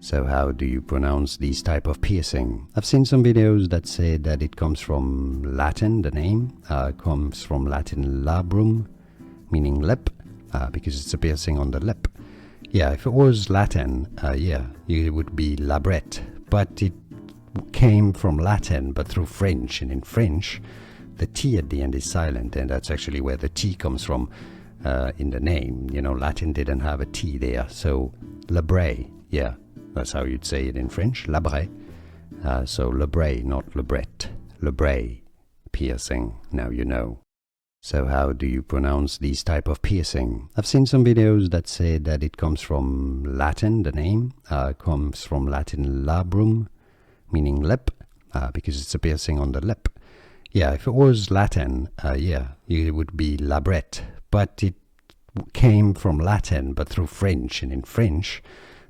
So how do you pronounce these type of piercing? I've seen some videos that say that it comes from Latin, the name comes from Latin labrum, meaning lip, because it's a piercing on the lip. Yeah, if it was Latin, it would be labret, but it came from Latin, but through French, and in French, the T at the end is silent, and that's actually where the T comes from in the name. You know, Latin didn't have a T there, so Labret, yeah, that's how you'd say it in French, Labret. So Labret, not Labret. Labret, piercing, now you know. So how do you pronounce these type of piercing? I've seen some videos that say that it comes from Latin, the name comes from Latin labrum, meaning lip, because it's a piercing on the lip. Yeah, if it was Latin, it would be labret, but it came from Latin, but through French, and in French,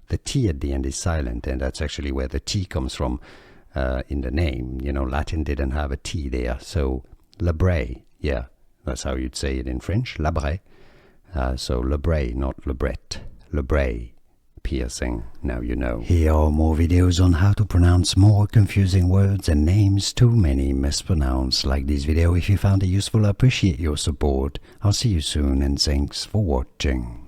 the T at the end is silent, and that's actually where the T comes from in the name. You know, Latin didn't have a T there, so Labret, yeah, that's how you'd say it in French, Labret. So Labret, not Labret. Labret, piercing, now you know. Here are more videos on how to pronounce more confusing words and names too many mispronounced. Like this video if you found it useful. I appreciate your support. I'll see you soon, and thanks for watching.